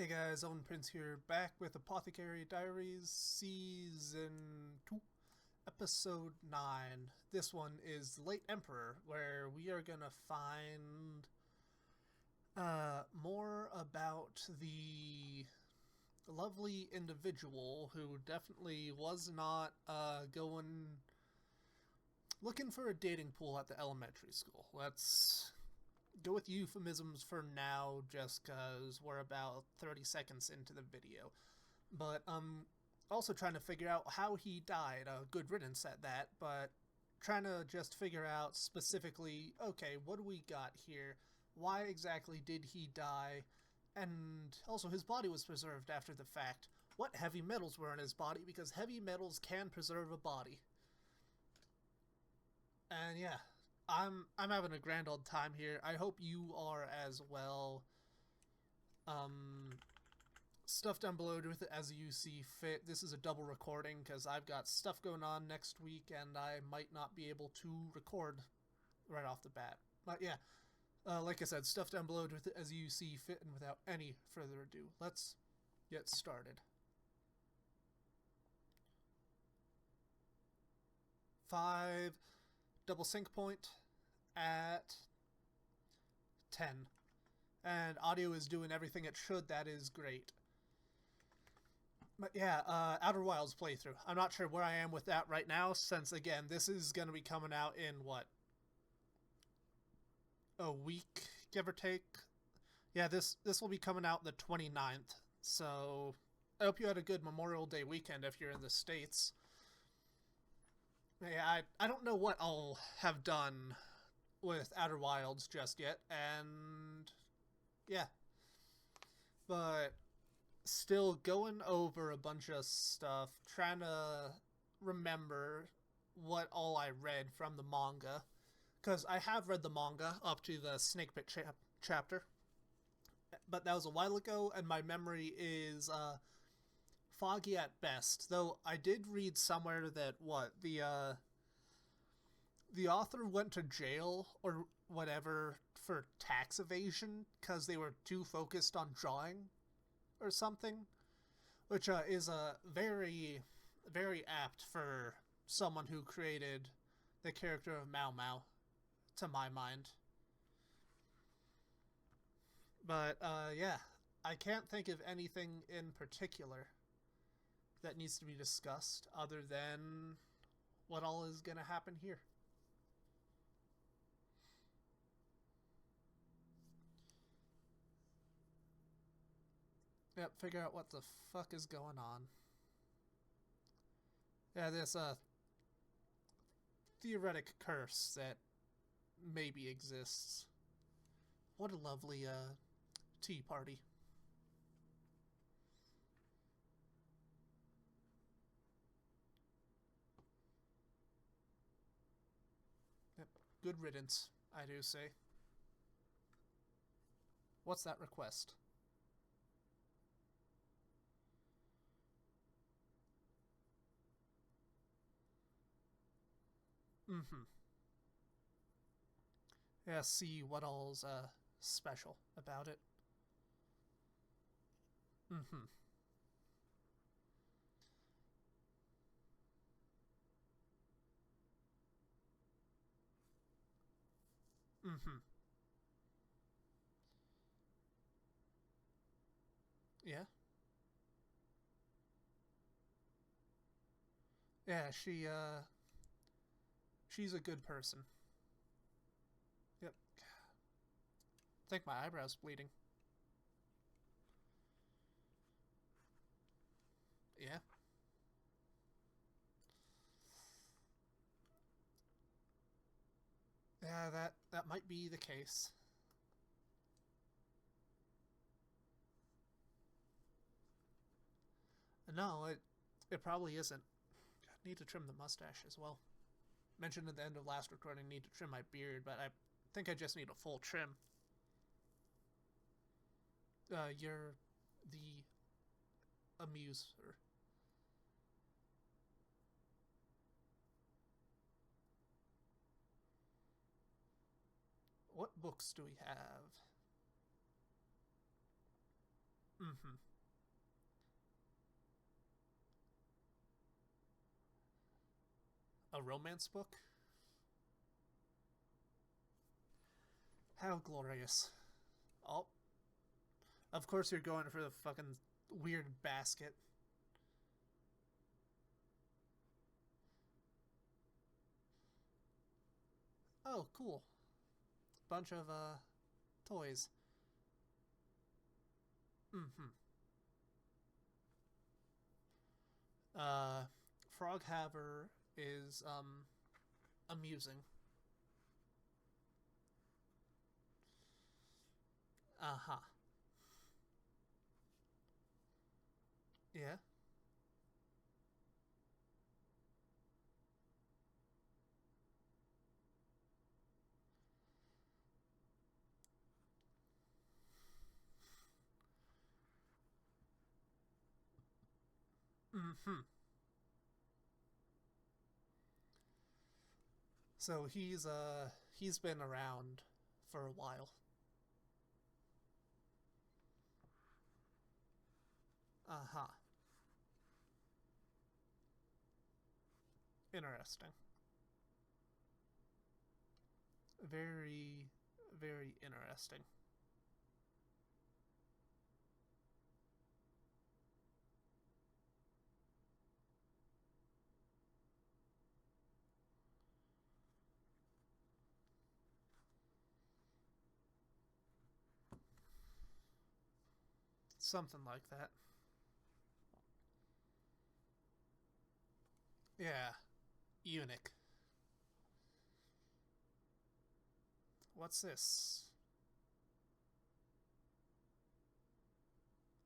Hey guys, Owen Prince here, back with Apothecary Diaries Season 2, Episode 9. This one is The Late Emperor, where we are gonna find more about the lovely individual who definitely was not going looking for a dating pool at the elementary school. Let's go with euphemisms for now, just because we're about 30 seconds into the video. But also trying to figure out how he died. Good riddance at that, but trying to just figure out specifically, okay, what do we got here? Why exactly did he die? And also, his body was preserved after the fact. What heavy metals were in his body? Because heavy metals can preserve a body. And yeah, I'm having a grand old time here. I hope you are as well. Stuff down below with it as you see fit. This is a double recording because I've got stuff going on next week and I might not be able to record right off the bat. But yeah, like I said, stuff down below with it as you see fit, and without any further ado, let's get started. 5 double sync point at 10. And audio is doing everything it should. That is great. But yeah, Outer Wilds playthrough. I'm not sure where I am with that right now, since again, this is going to be coming out in what? A week, give or take? Yeah, this will be coming out the 29th. So I hope you had a good Memorial Day weekend if you're in the States. Yeah, I don't know what I'll have done with Outer Wilds just yet, and yeah. But still going over a bunch of stuff, trying to remember what all I read from the manga. Because I have read the manga up to the Snake Pit chapter, but that was a while ago, and my memory is foggy at best. Though I did read somewhere that the author went to jail or whatever for tax evasion because they were too focused on drawing or something, which is very, very apt for someone who created the character of Mao Mao, to my mind. But yeah, I can't think of anything in particular that needs to be discussed other than what all is going to happen here. Yep, figure out what the fuck is going on. Yeah, this theoretic curse that maybe exists. What a lovely tea party. Yep, good riddance, I do say. What's that request? Mm-hmm. Yeah, see what all's special about it. Mm-hmm. Mm-hmm. Yeah. Yeah, she's a good person. Yep. I think my eyebrow's bleeding. Yeah. Yeah, that might be the case. No, it probably isn't. I need to trim the mustache as well. Mentioned at the end of last recording, need to trim my beard, but I think I just need a full trim. You're the amuser. What books do we have? Mm-hmm. A romance book? How glorious. Oh, of course you're going for the fucking weird basket. Oh, cool. Bunch of, toys. Mm-hmm. Uh, Froghaver is, amusing. Uh-huh. Yeah? Mm-hmm. So he's been around for a while. Uh-huh. Interesting. Very, very interesting. Something like that. Yeah. Eunuch. What's this?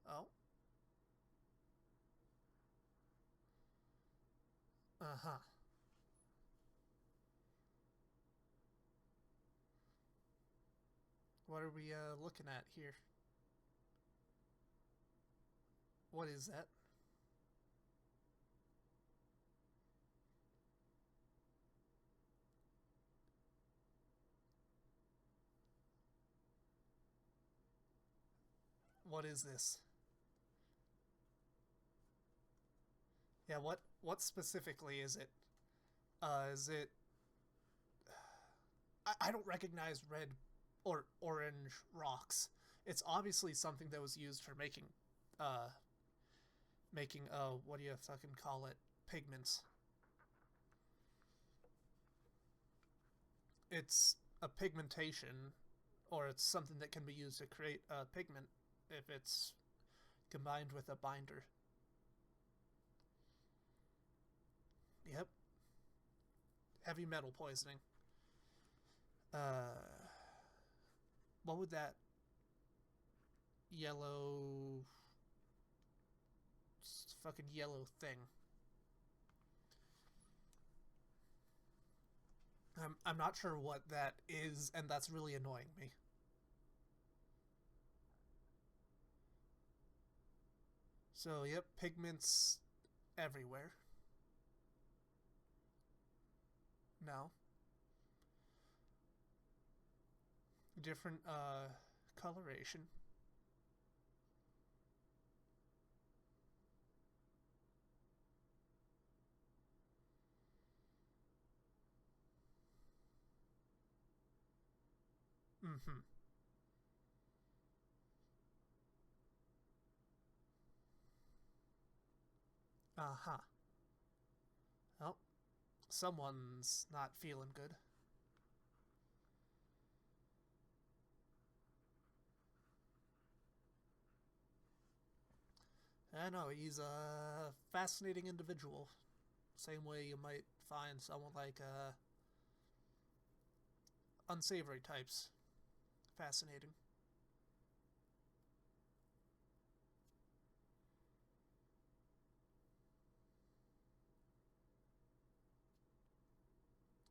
Oh. Uh-huh. What are we looking at here? What is that? What is this? Yeah, what specifically is it? Is it I don't recognize red or orange rocks. It's obviously something that was used for uh making what do you fucking call it? Pigments. It's a pigmentation or it's something that can be used to create a pigment if it's combined with a binder. Yep. Heavy metal poisoning. Uh, what would that yellow, fucking yellow thing? I'm not sure what that is, and that's really annoying me. So, yep, pigments everywhere. No. Different, coloration. Mm hmm. Uh huh. Well, someone's not feeling good. I know, he's a fascinating individual. Same way you might find someone like, unsavory types fascinating.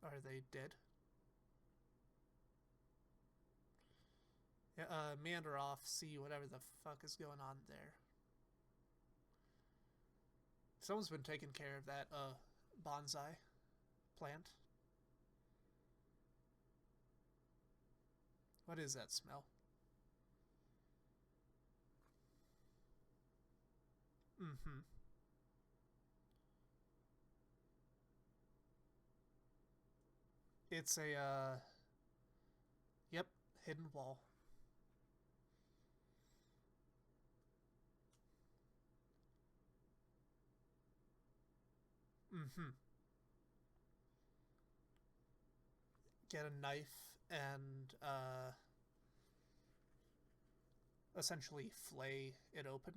Are they dead? Yeah, meander off, see whatever the fuck is going on there. Someone's been taking care of that, bonsai plant. What is that smell? Mm-hmm. It's a, yep, hidden wall. Mm-hmm. Get a knife and, essentially flay it open.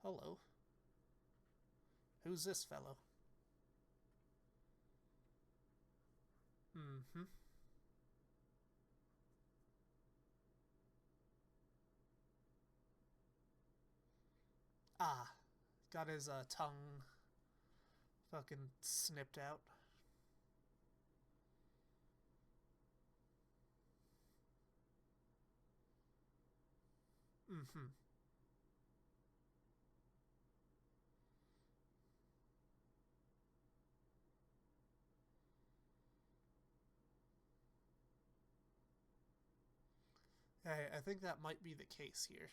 Hello. Who's this fellow? Mm-hmm. Ah, got his tongue fucking snipped out. Mm-hmm. Hey, I think that might be the case here.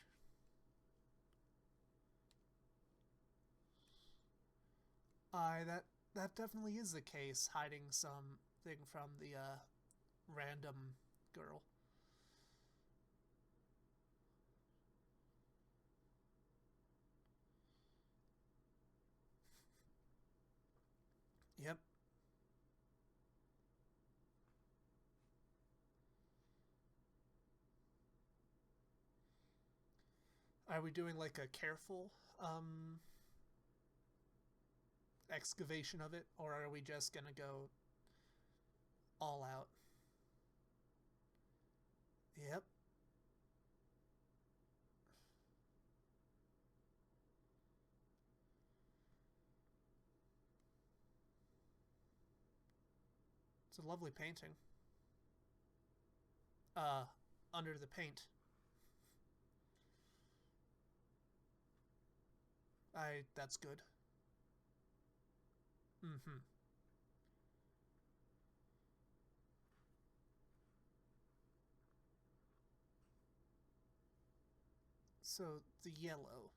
That definitely is the case. Hiding something from the random girl. Yep. Are we doing like a careful excavation of it, or are we just gonna go all out? Yep. It's a lovely painting. Uh, Under the paint. That's good. Mm-hmm. So the yellow,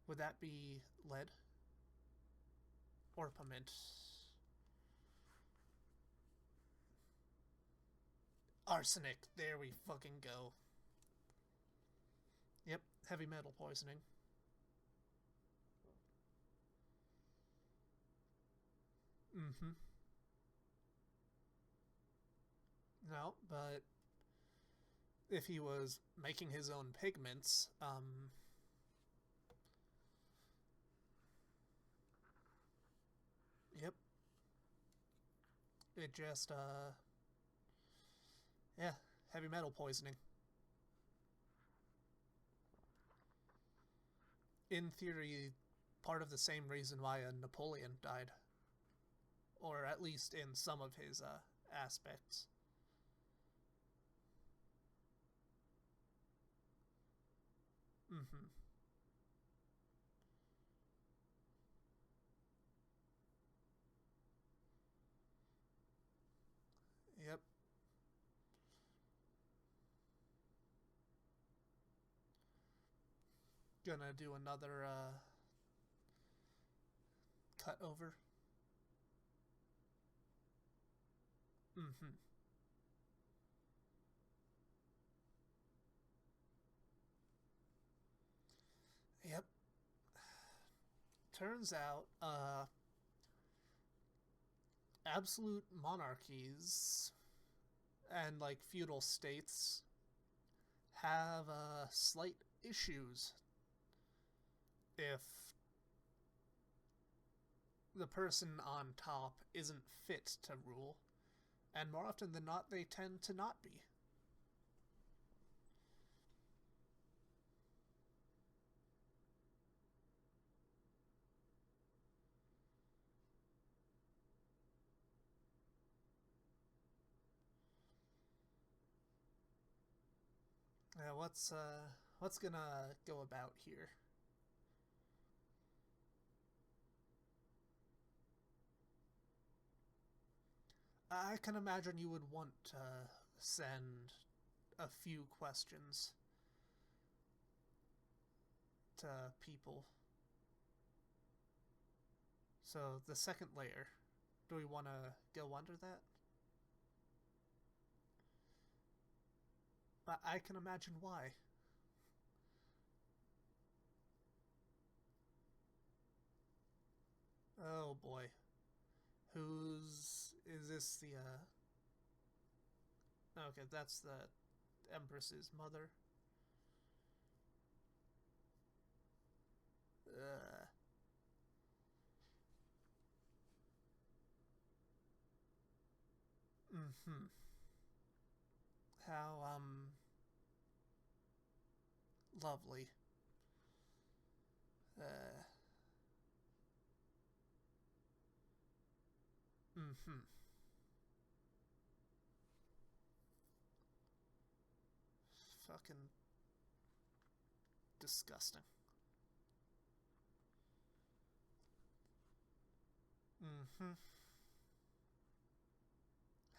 would that be lead or piment? Arsenic. There we fucking go. Yep, heavy metal poisoning. Mm-hmm. No, but if he was making his own pigments, yep, it just, yeah, heavy metal poisoning. In theory, part of the same reason why Napoleon died, or at least in some of his aspects. Mm-hmm. Yep. Gonna do another cut over. Mm-hmm. Yep. Turns out, absolute monarchies and like feudal states have slight issues if the person on top isn't fit to rule, and more often than not, they tend to not be. What's gonna go about here? I can imagine you would want to send a few questions. people. So the second layer, do we want to go under that? But I can imagine why. Oh boy. Is this the, okay, that's the Empress's mother. Uh. Mm-hmm. How, lovely. Uh. Mm-hmm. Fucking disgusting. Mm-hmm.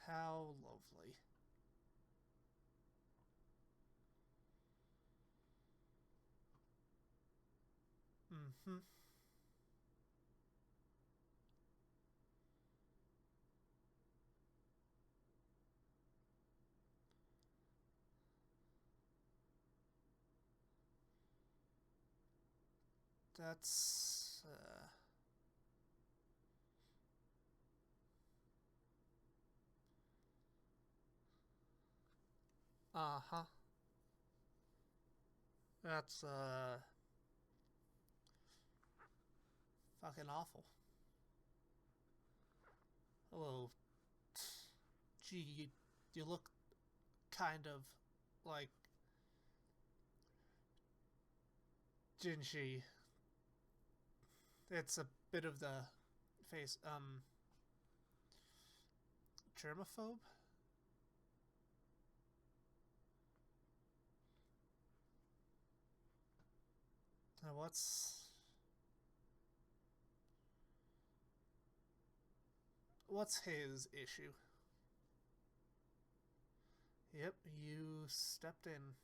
How lovely. Mm-hmm. That's, uh-huh. That's, fucking awful. Hello. Gee, you look kind of like Jinshi. It's a bit of the face, germaphobe? Now what's his issue? Yep, you stepped in.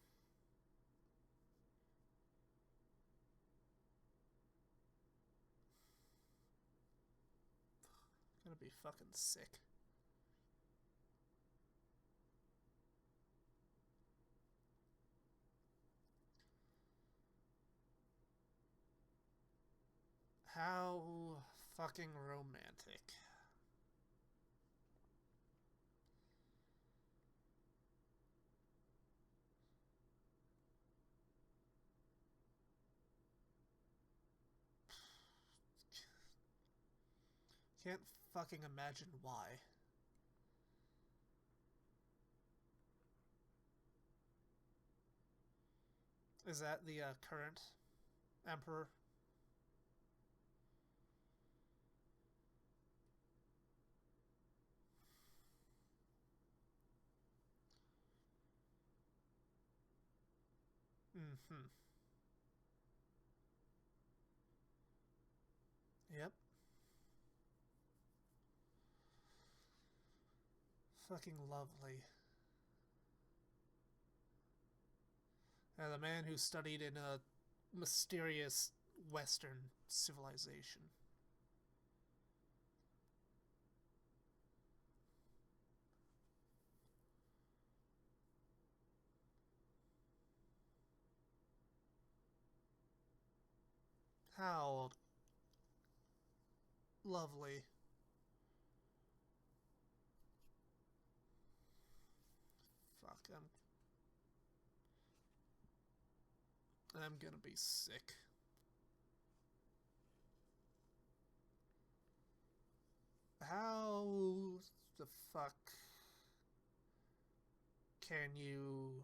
Gonna be fucking sick. How fucking romantic. Can't fucking imagine why. Is that the current emperor? Mm-hmm. Yep. Fucking lovely. The man who studied in a mysterious Western civilization. How lovely. Fuck, I'm gonna be sick. How the fuck can you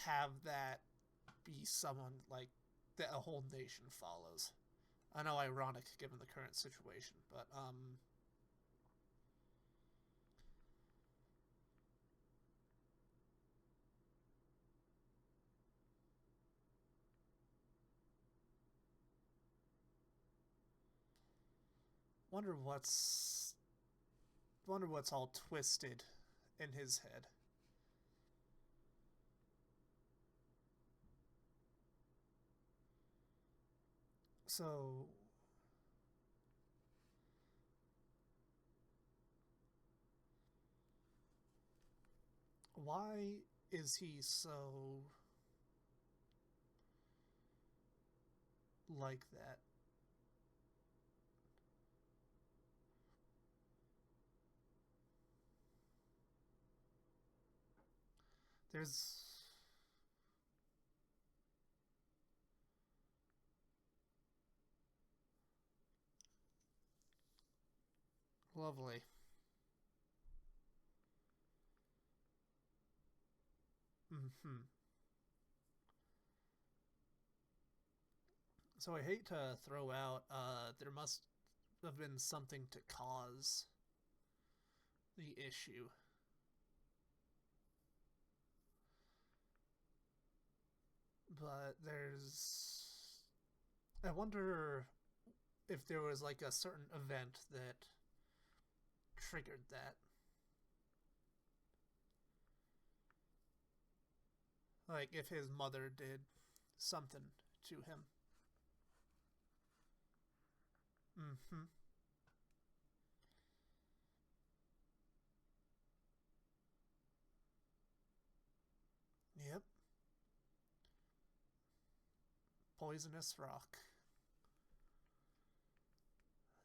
have that be someone like that a whole nation follows? I know, ironic given the current situation, but wonder what's all twisted in his head. So, why is he so like that? There's lovely. Mm-hmm. So I hate to throw out, there must have been something to cause the issue. But I wonder if there was like a certain event that triggered that. Like if his mother did something to him. Mm-hmm. Yep. Poisonous rock.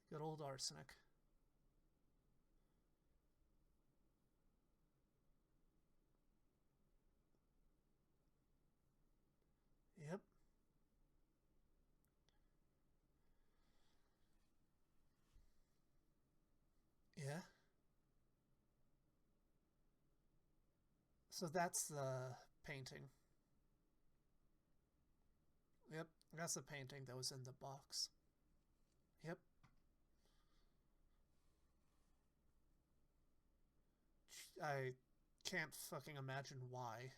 Good old arsenic. Yep. Yeah. So that's the painting. Yep. That's the painting that was in the box. Yep. I can't fucking imagine why.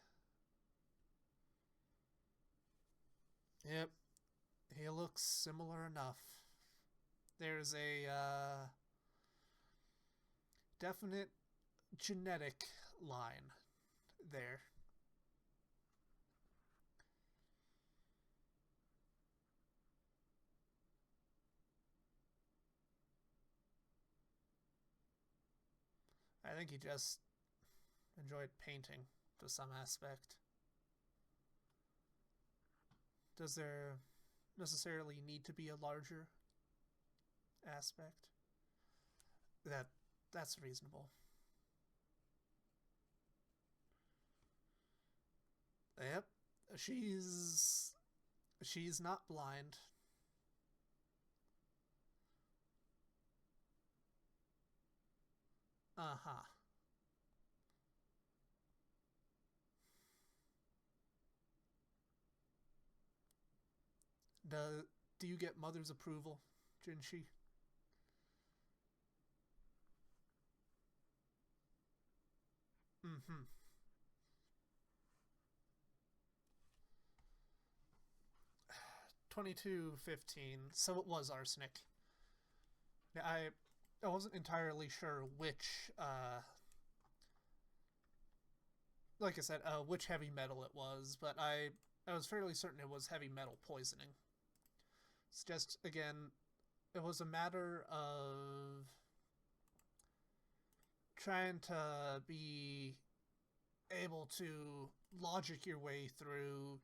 Yep. He looks similar enough. There's a definite genetic line there. I think he just enjoyed painting to some aspect. Does there necessarily need to be a larger aspect? That that's reasonable. Yep. She's she's not blind. Uh-huh. Do do you get mother's approval, Jinshi? Mm-hmm. 2215. So it was arsenic. I wasn't entirely sure which like I said, which heavy metal it was, but I was fairly certain it was heavy metal poisoning. It's just again, it was a matter of trying to be able to logic your way through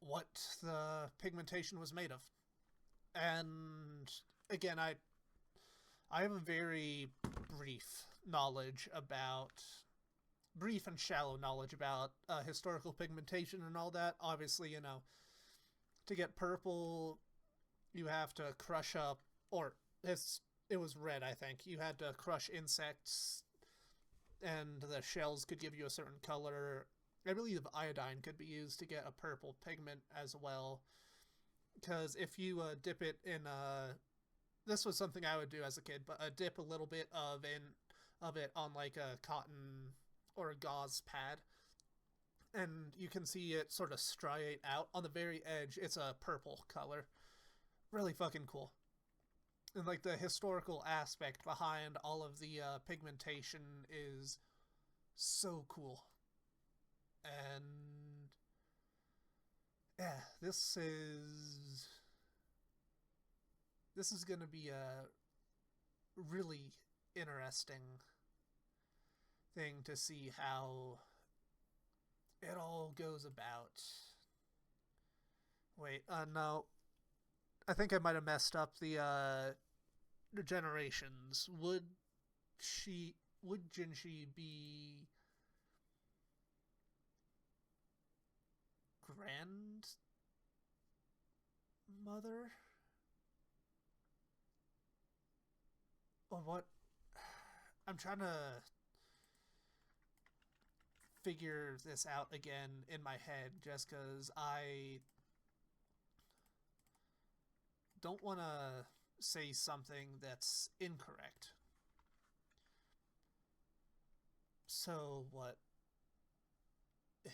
what the pigmentation was made of. And again, I have a very brief knowledge about brief and shallow knowledge about historical pigmentation and all that. Obviously, to get purple, you have to crush up, or it was red, I think. You had to crush insects, and the shells could give you a certain color. I believe iodine could be used to get a purple pigment as well. Because if you dip it in this was something I would do as a kid, but dip a little bit of it on like a cotton or a gauze pad, and you can see it sort of striate out on the very edge. It's a purple color, really fucking cool. And like the historical aspect behind all of the pigmentation is so cool. And yeah, this is this is going to be a really interesting thing to see how it all goes about. Wait, no. I think I might have messed up the generations. She would Jinshi be grandmother? Or what? I'm trying to figure this out again in my head just because I don't want to say something that's incorrect. So, what?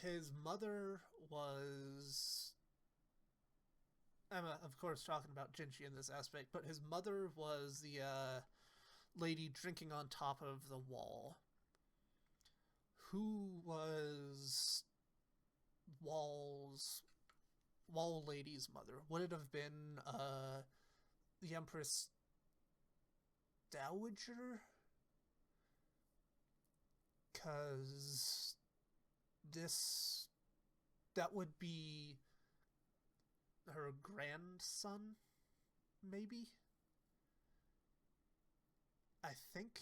His mother was. I'm, of course, talking about Jinchi in this aspect, but his mother was the lady drinking on top of the wall. Who was Wall Lady's mother? Would it have been the Empress Dowager? Because that would be her grandson, maybe? I think.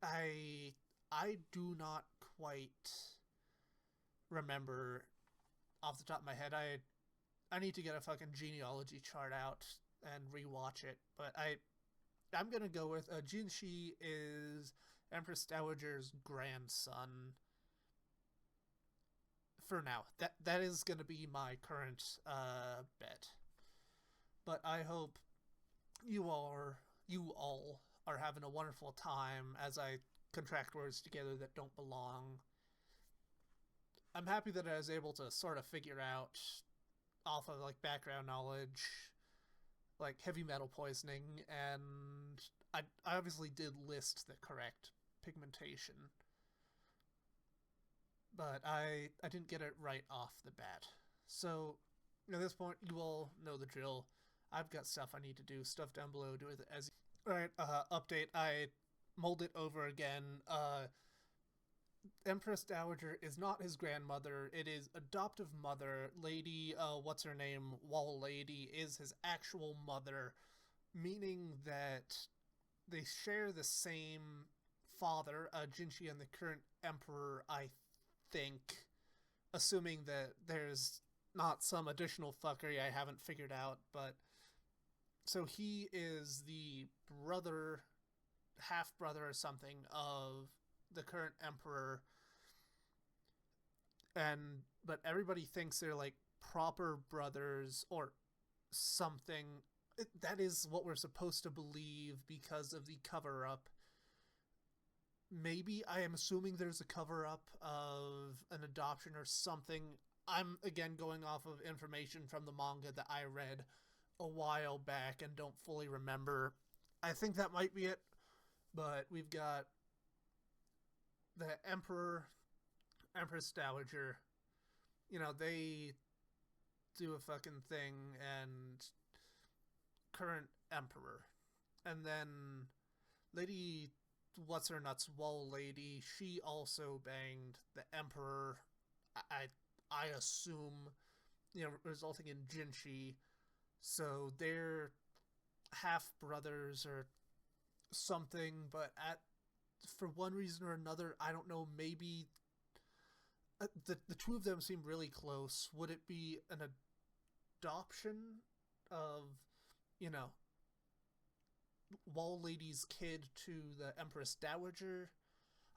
I do not quite remember off the top of my head. I need to get a fucking genealogy chart out and rewatch it, but I'm gonna go with Jinshi is Empress Dowager's grandson for now. That is gonna be my current bet. But I hope you all are having a wonderful time as I contract words together that don't belong. I'm happy that I was able to sort of figure out off of like background knowledge like heavy metal poisoning, and I obviously did list the correct pigmentation, but I didn't get it right off the bat. So at this point, you all know the drill. I've got stuff I need to do. Stuff down below. Do it as. All right. Update. I mulled it over again. Empress Dowager is not his grandmother. It is adoptive mother. Lady, what's her name? Wall Lady is his actual mother, meaning that they share the same father, Jinshi, and the current emperor, I think, assuming that there's not some additional fuckery I haven't figured out, but so he is the brother, half brother or something of the current emperor, and but everybody thinks they're like proper brothers or something. That is what we're supposed to believe because of the cover up. Maybe I am assuming there's a cover up of an adoption or something. I'm again going off of information from the manga that I read a while back and don't fully remember. I think that might be it, but we've got the Emperor, Empress Dowager. You know, they do a fucking thing, and current Emperor. And then Lady What's Her Nuts Wall Lady, she also banged the Emperor. I assume, you know, resulting in Jinshi. So they're half brothers or something, but for one reason or another, I don't know, maybe the two of them seem really close. Would it be an adoption of, you know, Wall Lady's kid to the Empress Dowager?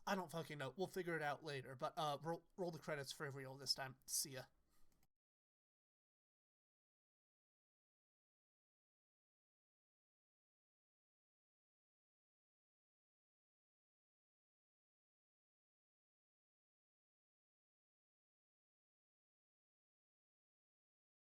I don't fucking know. We'll figure it out later. But roll the credits for real this time. See ya.